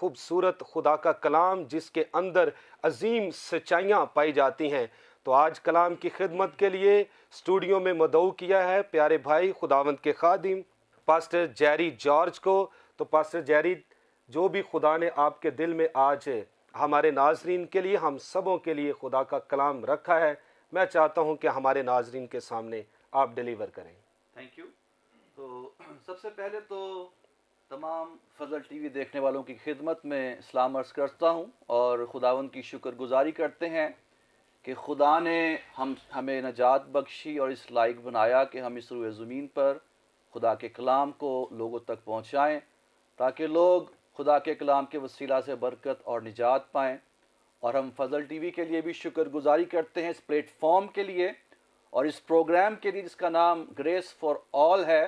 खूबसूरत खुदा का कलाम जिसके अंदर अजीम सच्चाइयाँ पाई जाती हैं। तो आज कलाम की खिदमत के लिए स्टूडियो में मदऊ किया है प्यारे भाई खुदावंद के खादिम पास्टर जेरी जॉर्ज को। तो पास्टर जेरी, जो भी खुदा ने आपके दिल में आज हमारे नाजरीन के लिए, हम सबों के लिए खुदा का कलाम रखा है, मैं चाहता हूं कि हमारे नाजरीन के सामने आप डिलीवर करें। Thank you. तो सबसे पहले तो तमाम फजल टीवी देखने वालों की खिदमत में सलाम अर्ज़ करता हूं और खुदावंद की शुक्रगुजारी करते हैं कि खुदा ने हमें नजात बख्शी और इस लायक बनाया कि हम इस रूए ज़मीन पर खुदा के कलाम को लोगों तक पहुंचाएं, ताकि लोग खुदा के कलाम के वसीला से बरकत और निजात पाएं। और हम फजल टीवी के लिए भी शुक्रगुजारी करते हैं, इस प्लेटफॉर्म के लिए और इस प्रोग्राम के लिए जिसका नाम ग्रेस फॉर ऑल है,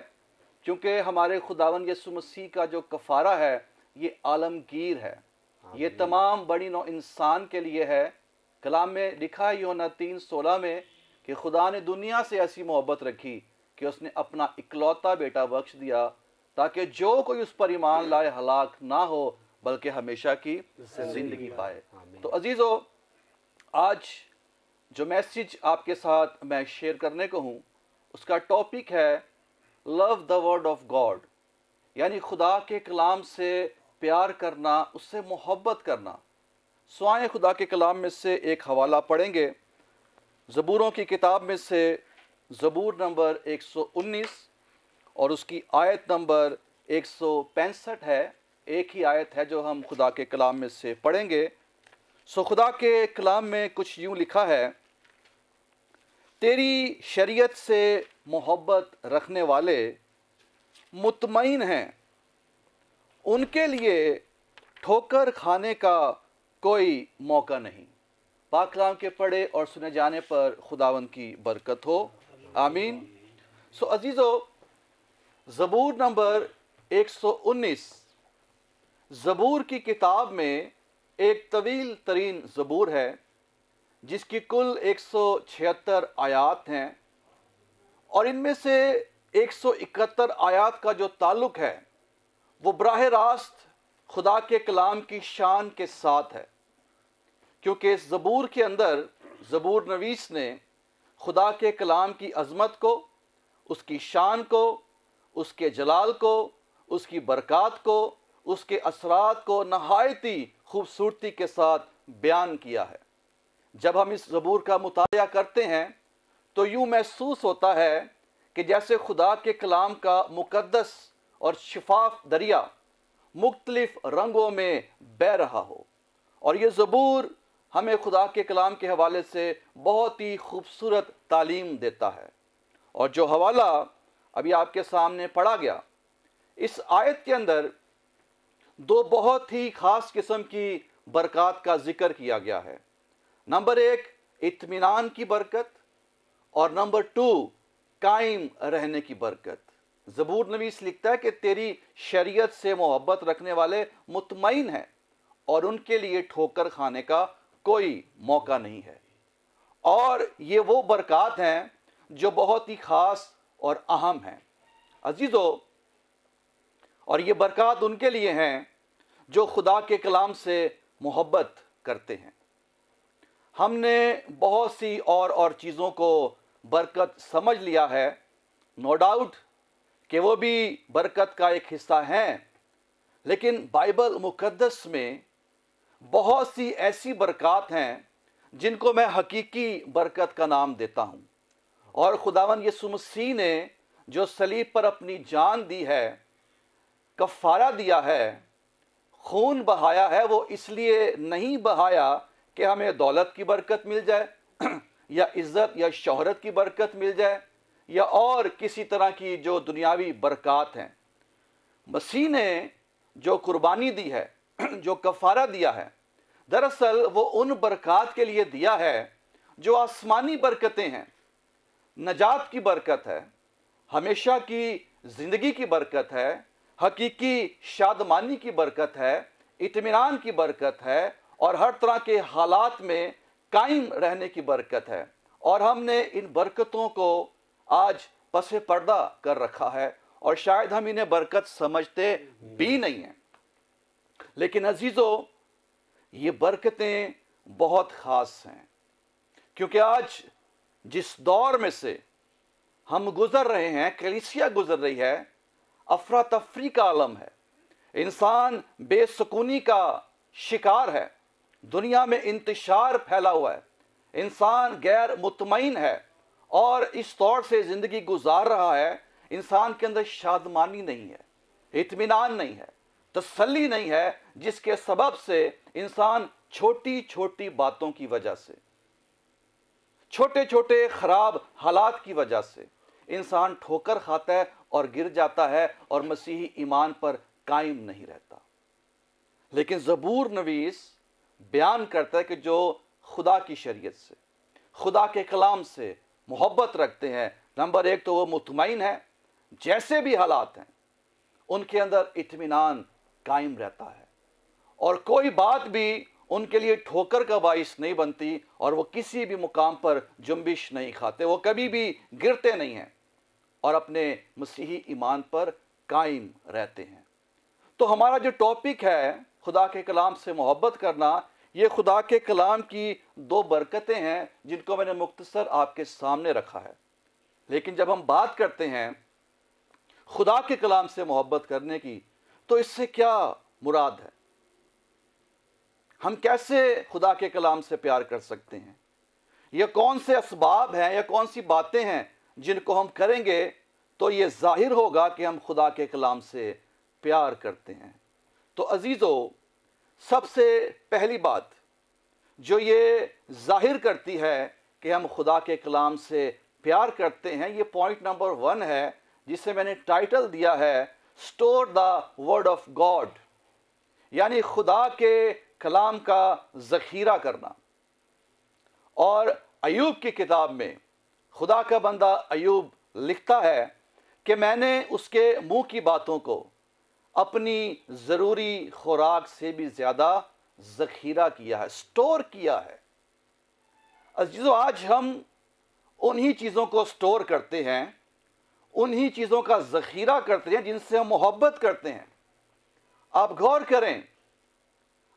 क्योंकि हमारे खुदावन यसु मसीह का जो कफ़ारा है ये आलमगीर है, ये तमाम बड़ी नौ इंसान के लिए है। कलाम में लिखा है यूहन्ना 3:16 में कि खुदा ने दुनिया से ऐसी मोहब्बत रखी कि उसने अपना इकलौता बेटा बख्श दिया, ताकि जो कोई उस पर ईमान लाए हलाक ना हो बल्कि हमेशा की जिंदगी पाए। तो अजीज़ों, आज जो मैसेज आपके साथ मैं शेयर करने को हूँ उसका टॉपिक है love the word of God, यानी खुदा के कलाम से प्यार करना, उससे मोहब्बत करना। स्वाए खुदा के कलाम में से एक हवाला पढ़ेंगे, ज़बूरों की किताब में से ज़बूर नंबर 119 और उसकी आयत नंबर 165 है। एक ही आयत है जो हम खुदा के कलाम में से पढ़ेंगे। सो खुदा के कलाम में कुछ यूँ लिखा है, तेरी शरीयत से मोहब्बत रखने वाले मुतमईन हैं, उनके लिए ठोकर खाने का कोई मौका नहीं। पाक कलाम के पढ़े और सुने जाने पर खुदावंद की बरकत हो, आमीन। सो अजीज़ों, ज़बूर नंबर 119 ज़बूर की किताब में एक तवील तरीन ज़बूर है जिसकी कुल 176 आयात हैं और इनमें से 171 आयात का जो ताल्लुक़ है वो बराह रास्त खुदा के कलाम की शान के साथ है, क्योंकि इस ज़बूर के अंदर ज़बूर नवीस ने खुदा के कलाम की अज़मत को, उसकी शान को, उसके जलाल को, उसकी बरक़ात को, उसके असरात को नहायती खूबसूरती के साथ बयान किया है। जब हम इस ज़बूर का मुताला करते हैं तो यूँ महसूस होता है कि जैसे खुदा के कलाम का मुक़द्दस और शिफाफ दरिया मुख्तलिफ रंगों में बह रहा हो। और ये ज़बूर हमें खुदा के कलाम के हवाले से बहुत ही खूबसूरत तालीम देता है। और जो हवाला अभी आपके सामने पढ़ा गया, इस आयत के अंदर दो बहुत ही ख़ास किस्म की बरक़ात का ज़िक्र किया गया है। नंबर 1 इत्मीनान की बरकत और नंबर 2 कायम रहने की बरकत। ज़बूर नवीस लिखता है कि तेरी शरीयत से मोहब्बत रखने वाले मुतमईन हैं और उनके लिए ठोकर खाने का कोई मौका नहीं है। और ये वो बरक़ात हैं जो बहुत ही ख़ास और अहम हैं अजीज़ों, और ये बरक़ात उनके लिए हैं जो खुदा के कलाम से मोहब्बत करते हैं। हमने बहुत सी और चीज़ों को बरकत समझ लिया है, नो डाउट कि वो भी बरकत का एक हिस्सा हैं, लेकिन बाइबल मुक़द्दस में बहुत सी ऐसी बरक़ात हैं जिनको मैं हकीकी बरकत का नाम देता हूँ। और खुदावन यसु मसीह ने जो सलीब पर अपनी जान दी है, कफ़ारा दिया है, खून बहाया है, वो इसलिए नहीं बहाया कि हमें दौलत की बरकत मिल जाए या इज़्ज़त या शोहरत की बरकत मिल जाए या और किसी तरह की जो दुनियावी बरक़ात हैं। मसीह ने जो कुर्बानी दी है, जो कफ़ारा दिया है, दरअसल वो उन बरक़ात के लिए दिया है जो आसमानी बरकतें हैं। नजात की बरकत है, हमेशा की ज़िंदगी की बरकत है, हकीकी शादमानी की बरकत है, इत्मीनान की बरकत है और हर तरह के हालात में कायम रहने की बरकत है। और हमने इन बरकतों को आज पसे पर्दा कर रखा है और शायद हम इन्हें बरकत समझते भी नहीं हैं। लेकिन अजीज़ों, ये बरकतें बहुत ख़ास हैं, क्योंकि आज जिस दौर में से हम गुज़र रहे हैं, कलीसिया गुज़र रही है, अफरा तफरी का आलम है। इंसान बेसुकूनी का शिकार है, दुनिया में इंतशार फैला हुआ है, इंसान गैर मुतमईन है और इस तौर से ज़िंदगी गुजार रहा है। इंसान के अंदर शादमानी नहीं है, इत्मीनान नहीं है, तसल्ली नहीं है, जिसके सबब से इंसान छोटी छोटी बातों की वजह से, छोटे छोटे खराब हालात की वजह से इंसान ठोकर खाता है और गिर जाता है और मसीही ईमान पर कायम नहीं रहता। लेकिन ज़बूर नवीस बयान करता है कि जो खुदा की शरीयत से, खुदा के कलाम से मोहब्बत रखते हैं, नंबर एक तो वो मुतमईन है, जैसे भी हालात हैं उनके अंदर इत्मीनान कायम रहता है और कोई बात भी उनके लिए ठोकर का बाइस नहीं बनती और वो किसी भी मुकाम पर जुम्बिश नहीं खाते, वो कभी भी गिरते नहीं हैं और अपने मसीही ईमान पर कायम रहते हैं। तो हमारा जो टॉपिक है खुदा के कलाम से मोहब्बत करना, ये खुदा के कलाम की दो बरकतें हैं जिनको मैंने मुख्तसर आपके सामने रखा है। लेकिन जब हम बात करते हैं खुदा के कलाम से मोहब्बत करने की, तो इससे क्या मुराद है? हम कैसे खुदा के कलाम से प्यार कर सकते हैं? यह कौन से असबाब हैं या कौन सी बातें हैं जिनको हम करेंगे तो ये जाहिर होगा कि हम खुदा के कलाम से प्यार करते हैं? तो अजीज़ों, सबसे पहली बात जो ये जाहिर करती है कि हम खुदा के कलाम से प्यार करते हैं, ये पॉइंट नंबर 1 है, जिसे मैंने टाइटल दिया है store the word of God, यानी खुदा के कलाम का ज़ख़ीरा करना। और अय्यूब की किताब में खुदा का बंदा अय्यूब लिखता है कि मैंने उसके मुंह की बातों को अपनी ज़रूरी खुराक से भी ज़्यादा ज़ख़ीरा किया है, स्टोर किया है। अजीज़ों, आज हम उन्हीं चीज़ों को स्टोर करते हैं, उन्हीं चीज़ों का ज़ख़ीरा करते हैं जिनसे हम मोहब्बत करते हैं। आप गौर करें,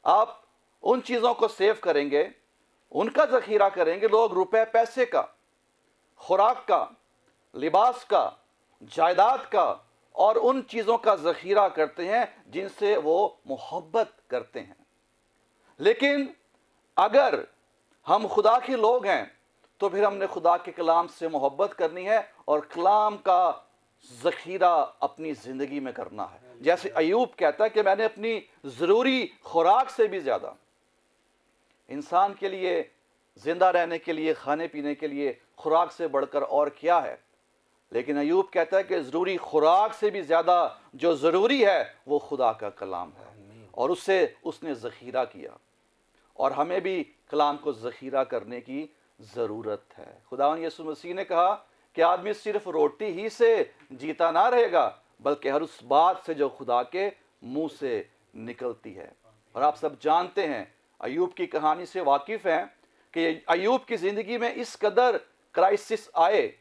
आप उन चीज़ों को सेव करेंगे, उनका ज़ख़ीरा करेंगे, लोग रुपए पैसे का, खुराक का, लिबास का, जायदाद का और उन चीज़ों का ज़ख़ीरा करते हैं जिनसे वो मोहब्बत करते हैं। लेकिन अगर हम खुदा के लोग हैं तो फिर हमने खुदा के कलाम से मोहब्बत करनी है और कलाम का ज़ख़ीरा अपनी ज़िंदगी में करना है। जैसे अय्यूब कहता है कि मैंने अपनी ज़रूरी खुराक से भी ज़्यादा, इंसान के लिए ज़िंदा रहने के लिए, खाने पीने के लिए खुराक से बढ़कर और क्या है, लेकिन अय्यूब कहता है कि ज़रूरी खुराक से भी ज़्यादा जो ज़रूरी है वो खुदा का कलाम है और उससे उसने ज़ख़ीरा किया। और हमें भी कलाम को ज़ख़ीरा करने की ज़रूरत है। खुदावंद यीशु मसीह ने कहा कि आदमी सिर्फ रोटी ही से जीता ना रहेगा, बल्कि हर उस बात से जो खुदा के मुंह से निकलती है। और आप सब जानते हैं, अय्यूब की कहानी से वाकिफ़ हैं कि अय्यूब की ज़िंदगी में इस कदर क्राइसिस आए।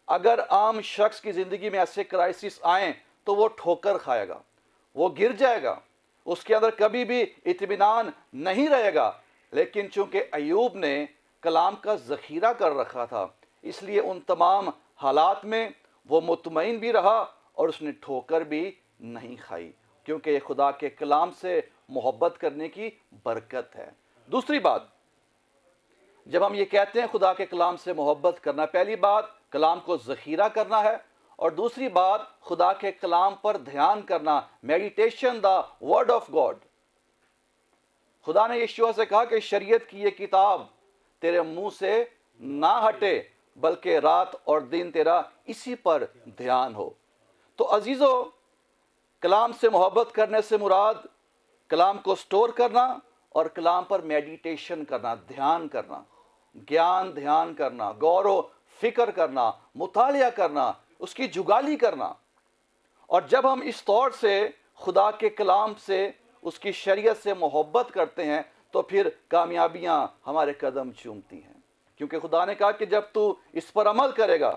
अगर आम शख्स की ज़िंदगी में ऐसे क्राइसिस आएँ तो वो ठोकर खाएगा, वो गिर जाएगा, उसके अंदर कभी भी इत्मीनान नहीं रहेगा। लेकिन चूंकि अय्यूब ने कलाम का ज़ख़ीरा कर रखा था, इसलिए उन तमाम हालात में वो मुतमईन भी रहा और उसने ठोकर भी नहीं खाई, क्योंकि ये खुदा के कलाम से मोहब्बत करने की बरकत है। दूसरी बात, जब हम ये कहते हैं खुदा के कलाम से मोहब्बत करना, पहली बात कलाम को ज़ख़ीरा करना है और दूसरी बात खुदा के कलाम पर ध्यान करना, meditation the word of God. खुदा ने यीशुआ से कहा कि शरीयत की ये किताब तेरे मुंह से ना हटे, बल्कि रात और दिन तेरा इसी पर ध्यान हो। तो अजीज़ों, कलाम से मोहब्बत करने से मुराद कलाम को स्टोर करना और कलाम पर मेडिटेशन करना, ध्यान करना, ज्ञान ध्यान करना, गौर फिक्र करना, मुतालिया करना, उसकी जुगाली करना। और जब हम इस तौर से खुदा के कलाम से, उसकी शरीयत से मोहब्बत करते हैं तो फिर कामयाबियां हमारे कदम चूमती हैं, क्योंकि खुदा ने कहा कि जब तू इस पर अमल करेगा,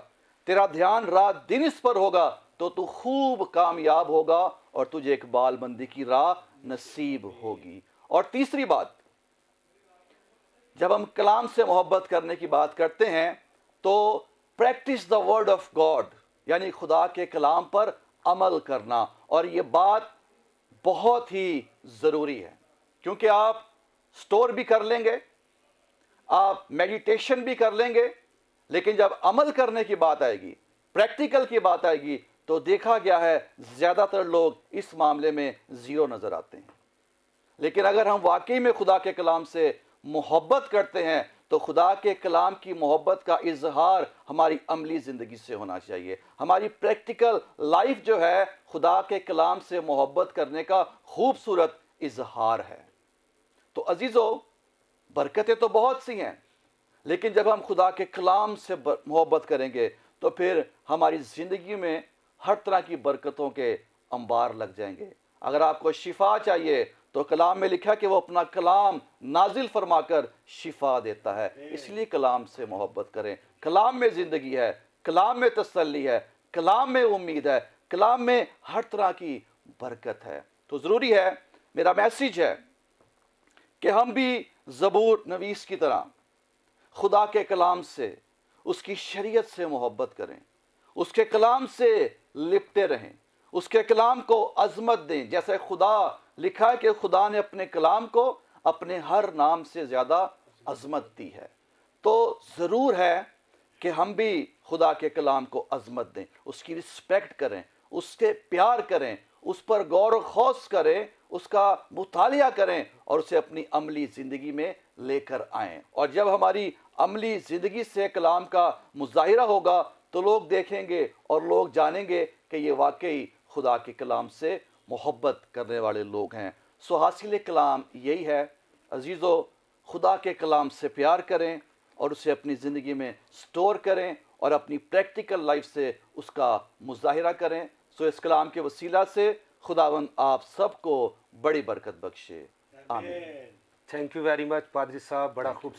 तेरा ध्यान रात दिन इस पर होगा, तो तू खूब कामयाब होगा और तुझे एक बालबंदी की राह नसीब होगी। और तीसरी बात, जब हम कलाम से मोहब्बत करने की बात करते हैं तो practice the word of God, यानी खुदा के कलाम पर अमल करना। और ये बात बहुत ही ज़रूरी है, क्योंकि आप स्टोर भी कर लेंगे, आप मेडिटेशन भी कर लेंगे, लेकिन जब अमल करने की बात आएगी, प्रैक्टिकल की बात आएगी, तो देखा गया है ज़्यादातर लोग इस मामले में ज़ीरो नज़र आते हैं। लेकिन अगर हम वाकई में खुदा के कलाम से मोहब्बत करते हैं तो खुदा के कलाम की मोहब्बत का इजहार हमारी अमली ज़िंदगी से होना चाहिए। हमारी प्रैक्टिकल लाइफ जो है खुदा के कलाम से मोहब्बत करने का खूबसूरत इजहार है। तो अजीज़ों, बरकतें तो बहुत सी हैं, लेकिन जब हम खुदा के कलाम से मोहब्बत करेंगे तो फिर हमारी ज़िंदगी में हर तरह की बरकतों के अंबार लग जाएंगे। अगर आपको शिफा चाहिए तो कलाम में लिखा कि वो अपना कलाम नाजिल फरमाकर शिफा देता है। इसलिए कलाम से मोहब्बत करें। कलाम में ज़िंदगी है, कलाम में तसल्ली है, कलाम में उम्मीद है, कलाम में हर तरह की बरकत है। तो ज़रूरी है, मेरा मैसेज है कि हम भी ज़बूर नवीस की तरह खुदा के कलाम से, उसकी शरीयत से मोहब्बत करें, उसके कलाम से लिपटे रहें, उसके कलाम को अज़मत दें। जैसे खुदा लिखा है कि खुदा ने अपने कलाम को अपने हर नाम से ज़्यादा अज़मत दी है। तो ज़रूर है कि हम भी खुदा के कलाम को अज़मत दें, उसकी रिस्पेक्ट करें, उसके प्यार करें, उस पर गौर व खौस करें, उसका मुतालिया करें और उसे अपनी अमली ज़िंदगी में लेकर आएँ। और जब हमारी अमली ज़िंदगी से कलाम का मुज़ाहिरा होगा तो लोग देखेंगे और लोग जानेंगे कि ये वाकई खुदा के कलाम से मोहब्बत करने वाले लोग हैं। सो हासिल कलाम यही है अजीज़ों, खुदा के कलाम से प्यार करें और उसे अपनी ज़िंदगी में स्टोर करें और अपनी प्रैक्टिकल लाइफ से उसका मुज़ाहिरा करें। सो इस कलाम के वसीला से खुदावंद आप सबको बड़ी बरकत बख्शे। आमीन। थैंक यू वेरी मच पादरी साहब, बड़ा खूब